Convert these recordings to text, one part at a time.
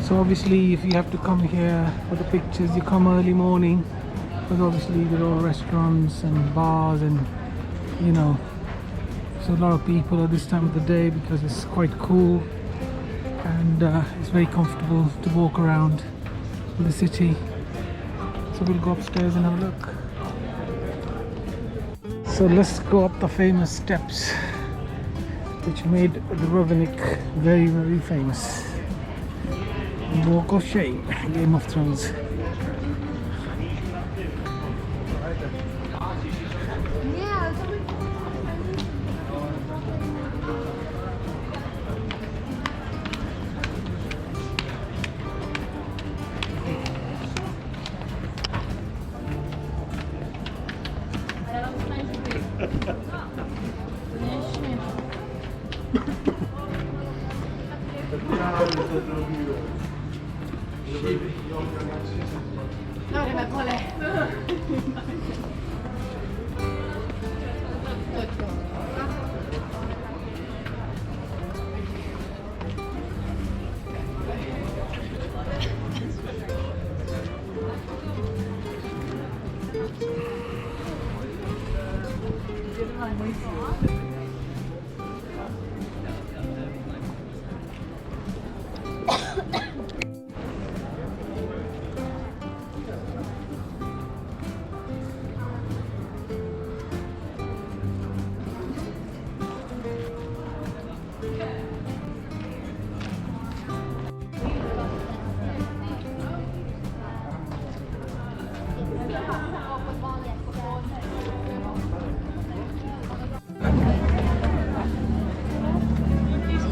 So obviously if you have to come here for the pictures, you come early morning, because obviously there are restaurants and bars and you know, so a lot of people at this time of the day because it's quite cool and it's very comfortable to walk around the city. So we'll go upstairs and have a look. So let's go up the famous steps which made Dubrovnik very, very famous. Walk of Shame, Game of Thrones. No, che me vuole.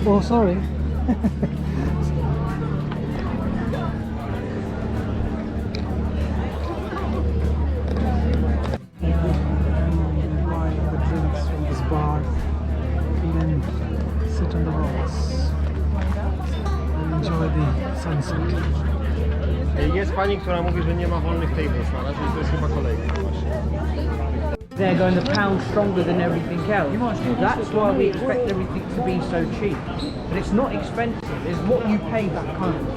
Oh, sorry. Buy the drinks from this bar and then sit on the rocks and enjoy the sunset. Jest pani, która mówi, że nie ma wolnych tables na razie i to jest chyba kolejka właśnie. They're going a pound stronger than everything else. That's why we expect everything to be so cheap. But it's not expensive, it's what you pay back home.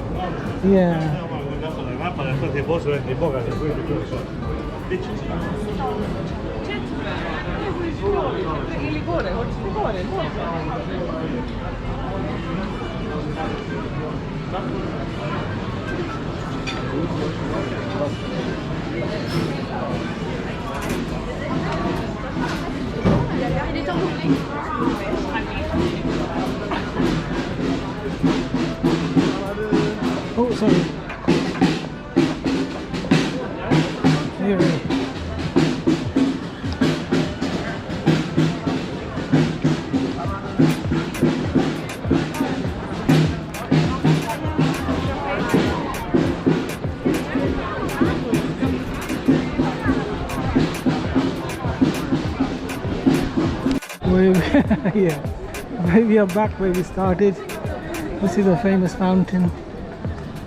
Yeah. Oh, sorry. Here. Yeah, we are back where we started. This is a famous fountain,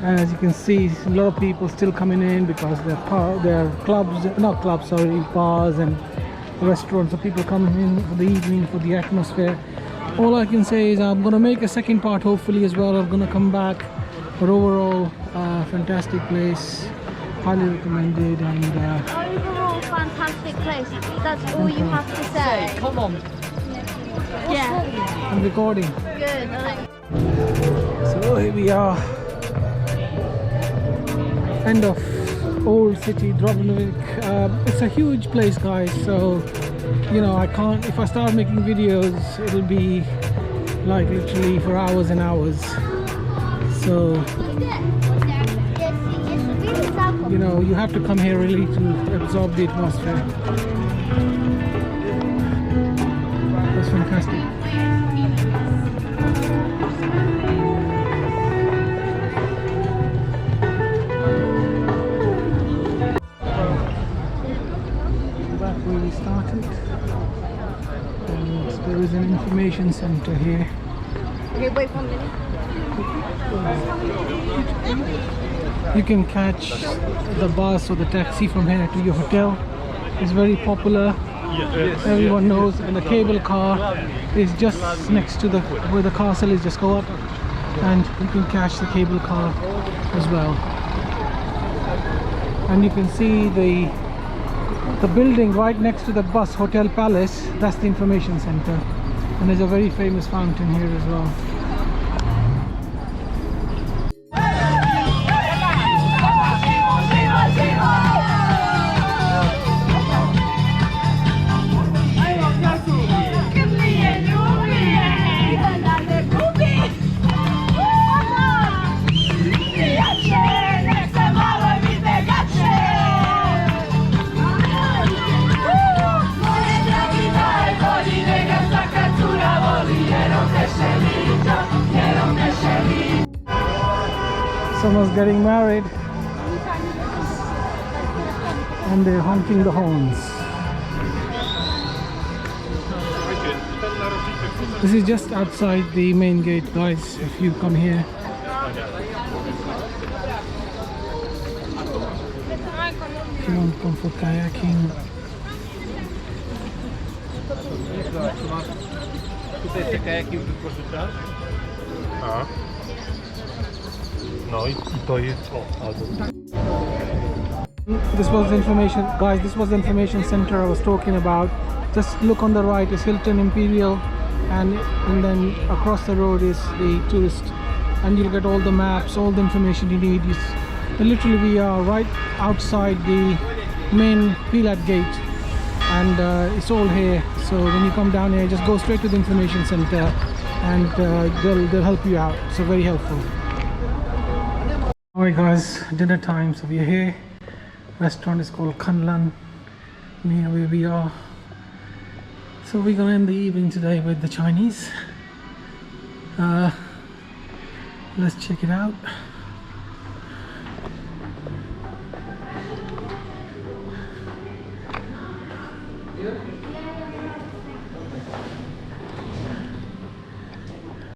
and as you can see, a lot of people still coming in because there are clubs, not clubs, sorry, bars and restaurants. So people come in for the evening for the atmosphere. All I can say is I'm gonna make a second part hopefully as well. I'm gonna come back, but overall fantastic place, highly recommended. And Overall, fantastic place. That's all you have to say. Come on. Yeah. I'm recording. Good. So here we are, end of old city Dubrovnik. It's a huge place, guys, so you know I can't, if I start making videos it'll be like literally for hours and hours, so you know you have to come here really to absorb the atmosphere. That's fantastic. Where we started, and there is an information center here. Okay, wait 1 minute. You can catch the bus or the taxi from here to your hotel. It's very popular. Everyone knows, and the cable car is just next to the where the castle is. Just go up and you can catch the cable car as well. And you can see the building right next to the bus, Hotel Palace. That's the information center, and there's a very famous fountain here as well. Someone's getting married and they're honking the horns. This is just outside the main gate, guys, if you come here. If you want to come for kayaking. Tutaj te kajaki wypożyczasz? A. No i to jest... O, albo... This was the information, guys, this was the information center I was talking about. Just look on the right is Hilton Imperial, and then across the road is the tourist, and you'll get all the maps, all the information you need. Literally we are right outside the main Pilat gate, and it's all here. So when you come down here, just go straight to the information center, and they'll help you out. So very helpful. Alright guys, dinner time. So we are here. Restaurant is called Kanlan, near where we are. So we're gonna end the evening today with the Chinese. Let's check it out. Yeah.